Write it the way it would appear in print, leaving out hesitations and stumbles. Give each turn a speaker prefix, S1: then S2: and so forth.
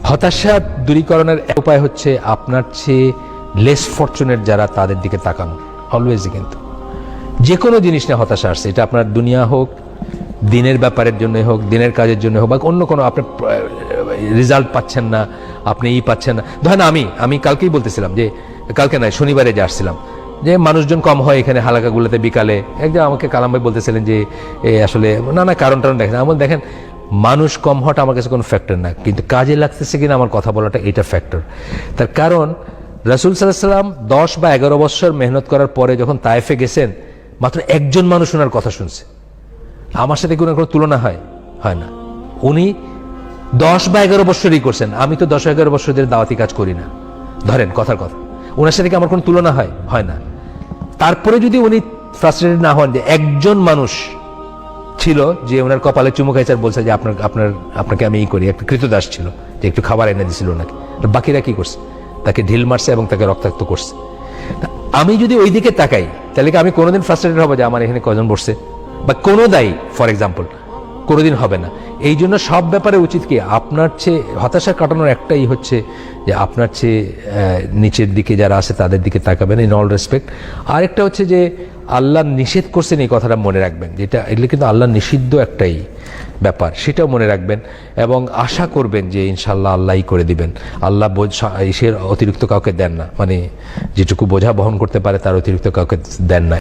S1: হতাশা দূরীকরণের এক উপায় হচ্ছে আপনার চেয়ে লেস ফরচুনেট যারা তাদের দিকে তাকানো। অলওয়েজই কিন্তু যে কোনো জিনিস নিয়ে হতাশা আসছে, এটা আপনার দুনিয়া হোক, দিনের ব্যাপারের জন্য হোক, দিনের কাজের জন্য হোক, বা অন্য কোনো আপনার রেজাল্ট পাচ্ছেন না, আপনি পাচ্ছেন না। ধরেন আমি কালকেই বলতেছিলাম যে, কালকে নয় শনিবারে যে আসছিলাম, যে মানুষজন কম হয় এখানে হালাকাগুলোতে বিকালে। একজন আমাকে কালাম ভাই বলতেছিলেন যে আসলে নানা কারণ দেখেন। আমার দেখেন, মানুষ কম হওয়াটা আমার কাছে কোনো ফ্যাক্টর না, কিন্তু কাজে লাগতেছে কিনা আমার কথা বলাটা এটা ফ্যাক্টর। তার কারণ রাসূল সাল্লাল্লাহু আলাইহি ওয়াসাল্লাম 10 বা 11 বছর মেহনত করার পরে যখন তায়েফে গেছেন, মাত্র একজন মানুষ ওনার কথা শুনছে। আমার সাথে কোনো তুলনা হয় না। উনি 10 বা 11 বছরই করছেন, আমি তো 10-11 বছর ধরে দাওয়াতি কাজ করি না। ধরেন কথার কথা, ওনার সাথে কি আমার কোনো তুলনা হয় না। তারপরে যদি উনি ফ্রাস্ট্রেটেড না হন যে একজন মানুষ ছিল যে ওনার কপালে চুমু খাইছে আর বলছে যে আপনাকে আমি করি, একটা কৃতদাস ছিল যে একটু খাবার এনে দিছিল ওনাকে, বাকিরা কি করছে? তাকে ঢিল মারছে এবং তাকে রক্তাক্ত করছে। আমি যদি ওই দিকে তাকাই, তাহলে কি আমি কোনোদিন ফ্রাস্ট্রেটেড হবো যে আমার এখানে কজন বসছে বা কোনো দায়ী, ফর এক্সাম্পল, কোনোদিন হবে না। এই জন্য সব ব্যাপারে উচিত কি, আপনার চেয়ে হতাশা কাটানোর একটাই হচ্ছে যে আপনার চেয়ে নিচের দিকে যারা আছে তাদের দিকে তাকাবেন, ইন অল রেসপেক্ট। আরেকটা হচ্ছে যে আল্লাহ নিষেধ করছেন, এই কথাটা মনে রাখবেন, যেটা এগুলো কিন্তু আল্লাহ নিষিদ্ধ একটাই ব্যাপার, সেটাও মনে রাখবেন এবং আশা করবেন যে ইনশাল্লাহ আল্লাহই করে দিবেন। আল্লাহ ইসের অতিরিক্ত কাউকে দেন না, মানে যেটুকু বোঝা বহন করতে পারে তার অতিরিক্ত কাউকে দেন না।